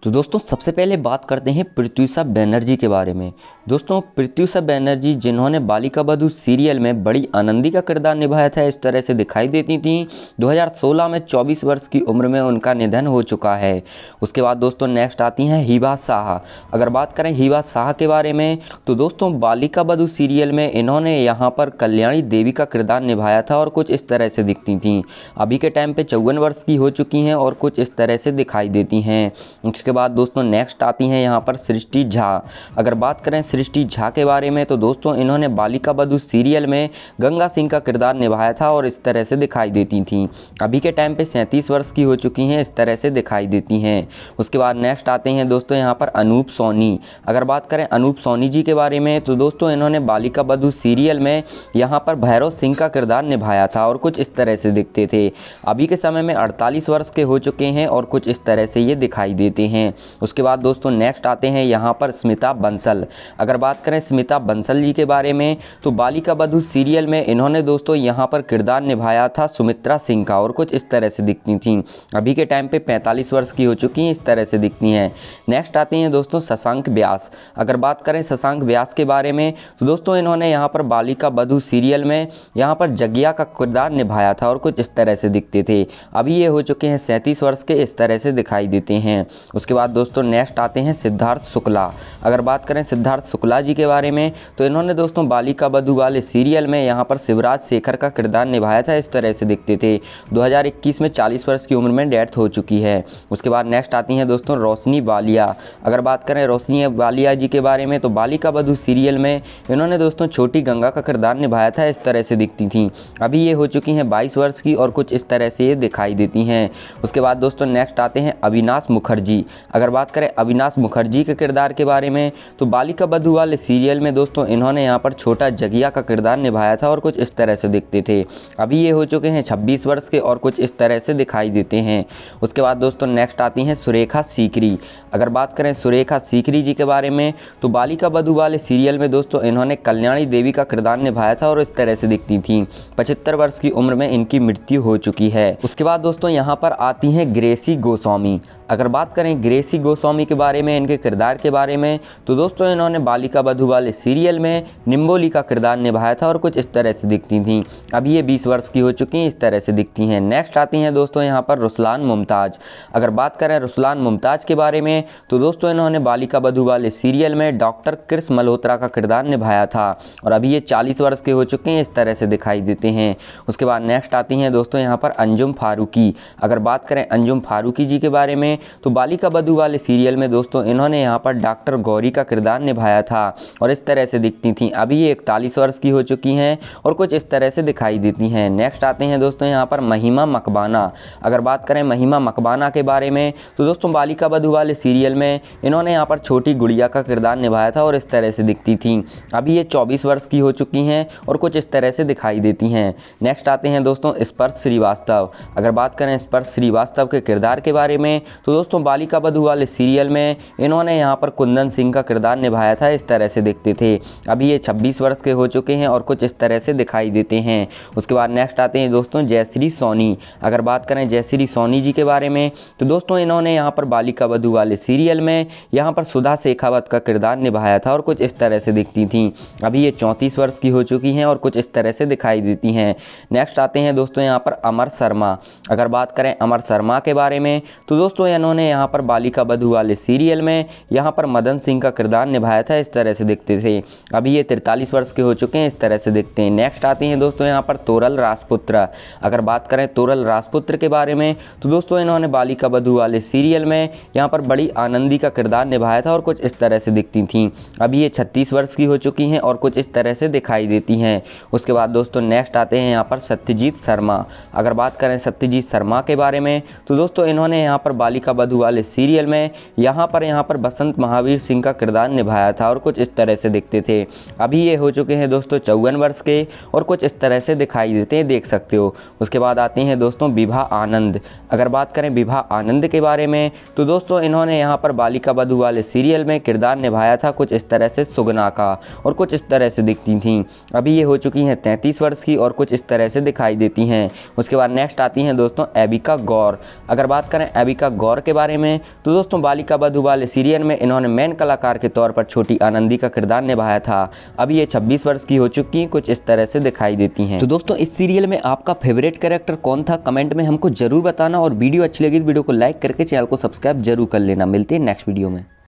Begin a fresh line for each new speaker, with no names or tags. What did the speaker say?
तो दोस्तों सबसे पहले बात करते हैं प्रत्यूषा बनर्जी के बारे में। दोस्तों प्रत्यूषा बनर्जी जिन्होंने बालिका बधू सीरियल में बड़ी आनंदी का किरदार निभाया था, इस तरह से दिखाई देती थी। 2016 में 24 वर्ष की उम्र में उनका निधन हो चुका है। उसके बाद दोस्तों नेक्स्ट आती हैं हिबा शाह। अगर बात करें हिबा शाह के बारे में तो दोस्तों बालिका बधू सीरियल में इन्होंने यहाँ पर कल्याणी देवी का किरदार निभाया था और कुछ इस तरह से दिखती थी। अभी के टाइम पे 54 वर्ष की हो चुकी हैं और कुछ इस तरह से दिखाई देती हैं। उसके बाद दोस्तों नेक्स्ट आती हैं यहाँ पर सृष्टि झा। अगर बात करें सृष्टि झा के बारे में तो दोस्तों इन्होंने बालिका बधू सीरियल में गंगा सिंह का किरदार निभाया था और इस तरह से दिखाई देती थी। अभी के टाइम पे 37 वर्ष की हो चुकी हैं, इस तरह से दिखाई देती हैं। उसके बाद नेक्स्ट आते हैं दोस्तों यहाँ पर अनूप सोनी। अगर बात करें अनूप सोनी जी के बारे में तो दोस्तों इन्होंने बालिका बधू सीरियल में यहाँ पर भैरव सिंह का किरदार निभाया था और कुछ इस तरह से दिखते थे। अभी के समय में 48 वर्ष के हो चुके हैं और कुछ इस तरह से ये दिखाई देते हैं। उसके बाद दोस्तों नेक्स्ट आते हैं यहाँ पर स्मिता बंसल। अगर बात करें स्मिता बंसल जी के बारे में तो बालिका बधू सीरियल में इन्होंने दोस्तों यहाँ पर किरदार निभाया था सुमित्रा सिंह का और कुछ इस तरह से दिखती थी। अभी के टाइम पे 45 वर्ष की हो चुकी हैं, इस तरह से दिखती हैं। नेक्स्ट आते हैं दोस्तों शशांक व्यास। अगर बात करें शशांक व्यास के बारे में तो दोस्तों इन्होंने यहाँ पर बालिका बधू सीरियल में यहाँ पर जगिया का किरदार निभाया था और कुछ इस तरह से दिखते थे। अभी ये हो चुके हैं 37 वर्ष के, इस तरह से दिखाई देते हैं। उसके बाद दोस्तों नेक्स्ट आते हैं सिद्धार्थ शुक्ला। अगर बात करें सिद्धार्थ शुक्ला जी के बारे में तो इन्होंने दोस्तों बालिका बधू वाले सीरियल में यहाँ पर शिवराज शेखर का किरदार निभाया था, इस तरह से दिखते थे। 2021 में 40 वर्ष की उम्र में डेथ हो चुकी है। उसके बाद नेक्स्ट आती हैं दोस्तों रोशनी वालिया। अगर बात करें रोशनी वालिया जी के बारे में तो बालिका बधू सीरियल में इन्होंने दोस्तों छोटी गंगा का किरदार निभाया था, इस तरह से दिखती थी। अभी ये हो चुकी हैं 22 वर्ष की और कुछ इस तरह से ये दिखाई देती हैं। उसके बाद दोस्तों नेक्स्ट आते हैं अविनाश मुखर्जी। अगर बात करें अविनाश मुखर्जी के किरदार के बारे में तो बालिका बधू वाले सीरियल में दोस्तों इन्होंने यहाँ पर छोटा जगिया का किरदार निभाया था और कुछ इस तरह से दिखते थे। अभी ये हो चुके हैं 26 वर्ष के और कुछ इस तरह से दिखाई देते हैं। उसके बाद दोस्तों नेक्स्ट आती हैं सुरेखा सीकरी। अगर बात करें सुरेखा सीकरी जी के बारे में तो बालिका बधू वाले सीरियल में दोस्तों इन्होंने कल्याणी देवी का किरदार निभाया था और इस तरह से दिखती थी। 75 वर्ष की उम्र में इनकी मृत्यु हो चुकी है। उसके बाद दोस्तों यहाँ पर आती हैं ग्रेसी गोस्वामी। अगर बात करें ग्रेसी गोस्वामी के बारे में, इनके किरदार के बारे में तो दोस्तों इन्होंने बालिका बधू वाले सीरियल में निम्बोली का किरदार निभाया था और कुछ इस तरह से दिखती थी। अभी ये 20 वर्ष की हो चुकी हैं, इस तरह से दिखती हैं। नेक्स्ट आती हैं दोस्तों यहाँ पर रुसलान मुमताज। अगर बात करें रुसलान मुमताज के बारे में तो दोस्तों इन्होंने बालिका बधू वाले सीरियल में डॉक्टर कृष मल्होत्रा का किरदार निभाया था और अभी ये 40 वर्ष के हो चुके हैं, इस तरह से दिखाई देते हैं। उसके बाद नेक्स्ट आती हैं दोस्तों यहाँ पर अंजुम फारूकी। अगर बात करें अंजुम फारूकी जी के बारे में तो बालिका बधू वाले सीरियल में दोस्तों इन्होंने यहाँ पर डॉक्टर गौरी का किरदार निभाया था और इस तरह से दिखती थी। अभी ये 41 वर्ष की हो चुकी हैं और कुछ इस तरह से दिखाई देती हैं। नेक्स्ट आते हैं दोस्तों यहाँ पर महिमा मकबाना। अगर बात करें महिमा मकबाना के बारे में तो दोस्तों बालिका बधू वाले सीरियल में इन्होंने यहाँ पर छोटी गुड़िया का किरदार निभाया था और इस तरह से दिखती थी। अभी ये 24 वर्ष की हो चुकी हैं और कुछ इस तरह से दिखाई देती हैं। नेक्स्ट आते हैं दोस्तों स्पर्श श्रीवास्तव। अगर बात करें स्पर्श श्रीवास्तव के किरदार के बारे में तो दोस्तों बालिका बधू वाले सीरियल में इन्होंने यहाँ पर कुंदन सिंह का किरदार निभाया था, इस तरह से दिखते थे। अभी ये 26 वर्ष के हो चुके हैं और कुछ इस तरह से दिखाई देते हैं। उसके बाद नेक्स्ट आते हैं दोस्तों जयश्री सोनी। अगर बात करें जयश्री सोनी जी के बारे में तो दोस्तों इन्होंने यहाँ पर बालिका बधू वाले सीरियल में यहाँ पर सुधा शेखावत का किरदार निभाया था और कुछ इस तरह से दिखती थी। अभी ये 34 वर्ष की हो चुकी हैं और कुछ इस तरह से दिखाई देती हैं। नेक्स्ट आते हैं दोस्तों यहाँ पर अमर शर्मा। अगर बात करें अमर शर्मा के बारे में तो दोस्तों इन्होंने यहाँ पर बालिका बधू वाले सीरियल में यहाँ पर मदन सिंह का किरदार निभाया था, इस तरह से दिखते थे। अभी ये 43 वर्ष के हो चुके हैं, इस तरह से दिखते हैं। नेक्स्ट आते हैं दोस्तों यहाँ पर तोरल राजपुत्र। अगर बात करें तोरल राजपुत्र के बारे में तो दोस्तों इन्होंने बालिका बधू वाले सीरियल में यहाँ पर बड़ी आनंदी का किरदार निभाया था और कुछ इस तरह से दिखती थी। अभी ये 36 वर्ष की हो चुकी हैं और कुछ इस तरह से दिखाई देती हैं। उसके बाद दोस्तों नेक्स्ट आते हैं यहाँ पर सत्यजीत शर्मा। अगर बात करें सत्यजीत शर्मा के बारे में तो दोस्तों इन्होंने यहाँ पर बालिका बधू वाले सीरियल में यहाँ पर बसंत महावीर सिंह का किरदार निभाया था और कुछ इस तरह से दिखते थे। अभी ये हो चुके हैं दोस्तों 54 वर्ष के और कुछ इस तरह से दिखाई देते हैं, देख सकते हो। उसके बाद आते हैं दोस्तों विभा आनंद। अगर बात करें विभा आनंद के बारे में तो दोस्तों इन्होंने यहाँ पर बालिका बधू वाले सीरियल में किरदार निभाया था कुछ इस तरह से सुगना का और कुछ इस तरह से दिखती थी। अभी ये हो चुकी हैं 33 वर्ष की और कुछ इस तरह से दिखाई देती हैं। उसके बाद नेक्स्ट आती हैं दोस्तों एबिका गौर। अगर बात करें एबिका गौर कौर के बारे में। तो दोस्तों बालिका बधू वाले सीरियल में इन्होंने मेन कलाकार के तौर पर छोटी आनंदी का किरदार निभाया था। अभी ये 26 वर्ष की हो चुकी हैं, कुछ इस तरह से दिखाई देती हैं। तो दोस्तों इस सीरियल में आपका फेवरेट कैरेक्टर कौन था, कमेंट में हमको जरूर बताना, और वीडियो अच्छी लगी तो वीडियो को लाइक करके चैनल को सब्सक्राइब जरूर कर लेना। मिलते हैं नेक्स्ट वीडियो में।